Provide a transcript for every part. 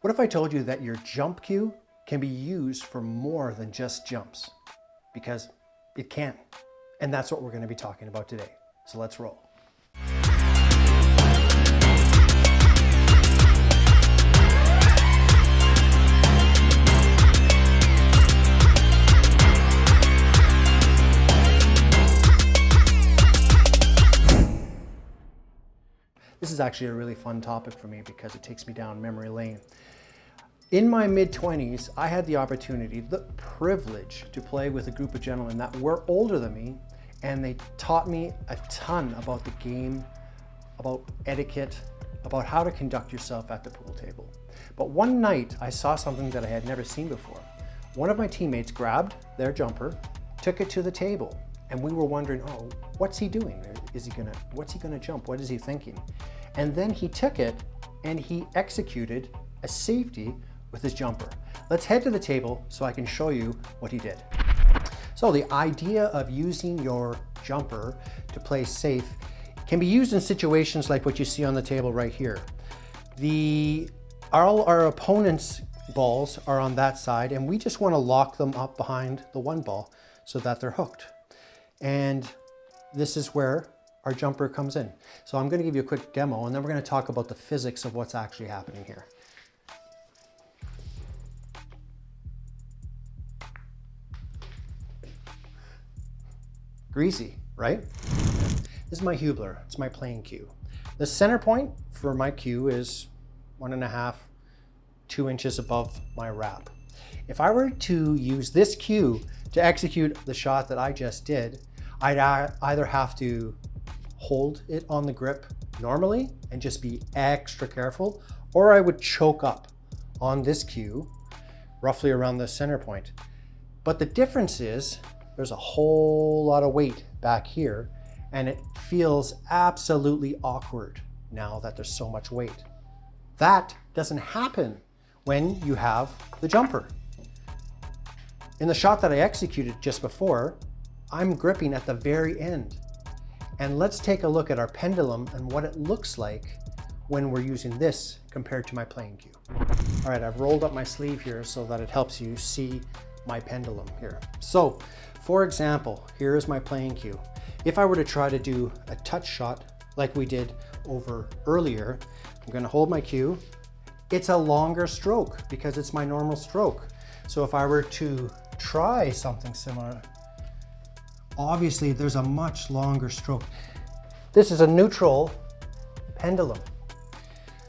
What if I told you that your jump cue can be used for more than just jumps? Because it can. And that's what we're going to be talking about today. So let's roll. This is actually a really fun topic for me because it takes me down memory lane. In my mid-20s, I had the opportunity, the privilege to play with a group of gentlemen that were older than me, and they taught me a ton about the game, about etiquette, about how to conduct yourself at the pool table. But one night, I saw something that I had never seen before. One of my teammates grabbed their jumper, took it to the table, and we were wondering, oh, what's he doing? What's he gonna jump? What is he thinking? And then he took it and he executed a safety with his jumper. Let's head to the table so I can show you what he did. So the idea of using your jumper to play safe can be used in situations like what you see on the table right here. All our opponent's balls are on that side, and we just want to lock them up behind the one ball so that they're hooked. And this is where our jumper comes in. So I'm going to give you a quick demo, and then we're going to talk about the physics of what's actually happening here. Greasy, right? This is my Hubler. It's my playing cue. The center point for my cue is 1.5, 2 inches above my wrap. If I were to use this cue to execute the shot that I just did, I'd either have to hold it on the grip normally and just be extra careful, or I would choke up on this cue roughly around the center point. But the difference is there's a whole lot of weight back here, and it feels absolutely awkward now that there's so much weight. That doesn't happen when you have the jumper. In the shot that I executed just before, I'm gripping at the very end. And let's take a look at our pendulum and what it looks like when we're using this compared to my playing cue. All right, I've rolled up my sleeve here so that it helps you see my pendulum here. So, for example, here is my playing cue. If I were to try to do a touch shot like we did over earlier, I'm gonna hold my cue. It's a longer stroke because it's my normal stroke. So if I were to try something similar, obviously there's a much longer stroke. This is a neutral pendulum.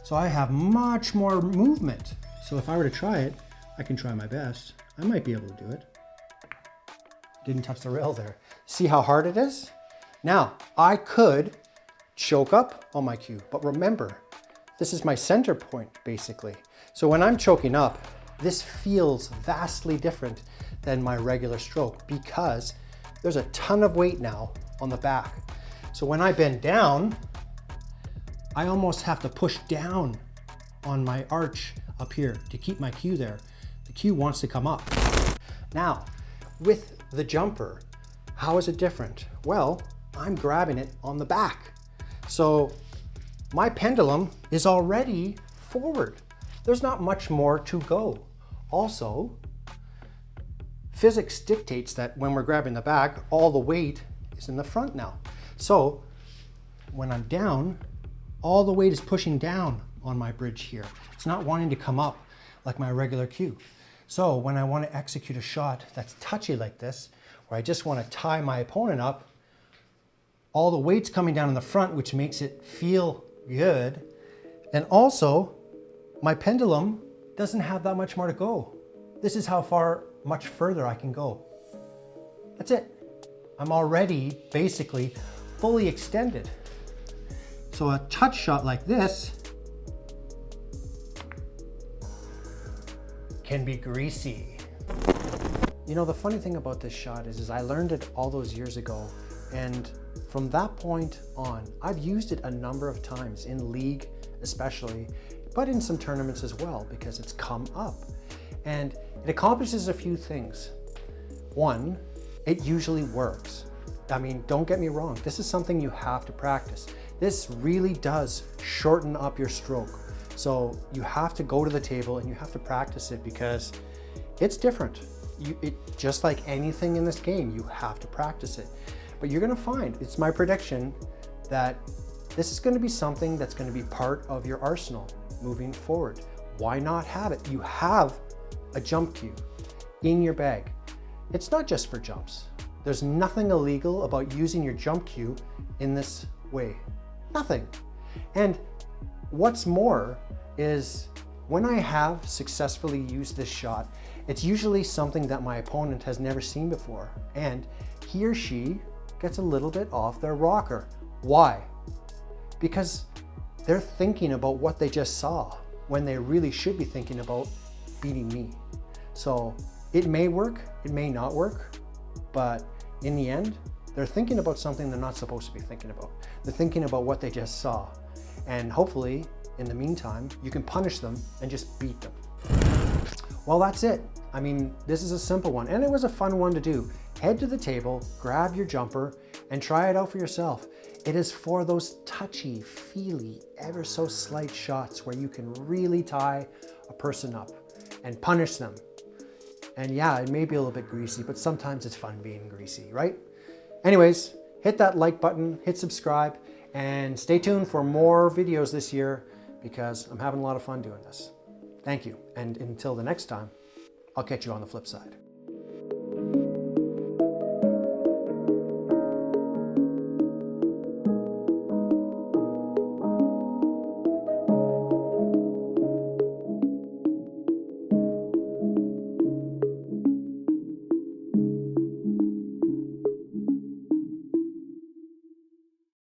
So I have much more movement. So if I were to try it, I can try my best. I might be able to do it. Didn't touch the rail there. See how hard it is? Now, I could choke up on my cue, but remember, this is my center point basically. So when I'm choking up, this feels vastly different than my regular stroke because there's a ton of weight now on the back. So when I bend down, I almost have to push down on my arch up here to keep my cue there. The cue wants to come up. Now, with the jumper, how is it different? Well, I'm grabbing it on the back. So my pendulum is already forward. There's not much more to go. Also, physics dictates that when we're grabbing the back, all the weight is in the front now. So when I'm down, all the weight is pushing down on my bridge here. It's not wanting to come up like my regular cue. So when I want to execute a shot that's touchy like this, where I just want to tie my opponent up, all the weight's coming down in the front, which makes it feel good. And also, my pendulum doesn't have that much more to go. This is how much further I can go. That's it. I'm already basically fully extended. So a touch shot like this can be greasy. You know, the funny thing about this shot is I learned it all those years ago, and from that point on, I've used it a number of times in league especially, but in some tournaments as well, because it's come up. And it accomplishes a few things. One, it usually works. I mean, don't get me wrong, this is something you have to practice. This really does shorten up your stroke. So you have to go to the table and you have to practice it because it's different. Just like anything in this game, you have to practice it. But you're gonna find, it's my prediction, that this is gonna be something that's gonna be part of your arsenal moving forward. Why not have it? You have a jump cue in your bag. It's not just for jumps. There's nothing illegal about using your jump cue in this way. Nothing. And what's more is when I have successfully used this shot, it's usually something that my opponent has never seen before. And he or she gets a little bit off their rocker. Why? Because they're thinking about what they just saw when they really should be thinking about beating me. So it may work, it may not work, but in the end, they're thinking about something they're not supposed to be thinking about. They're thinking about what they just saw. And hopefully, in the meantime, you can punish them and just beat them. Well, that's it. I mean, this is a simple one, and it was a fun one to do. Head to the table, grab your jumper, and try it out for yourself. It is for those touchy, feely, ever so slight shots where you can really tie a person up and punish them. And yeah, it may be a little bit greasy, but sometimes it's fun being greasy, right? Anyways, hit that like button, hit subscribe, and stay tuned for more videos this year because I'm having a lot of fun doing this. Thank you, and until the next time, I'll catch you on the flip side.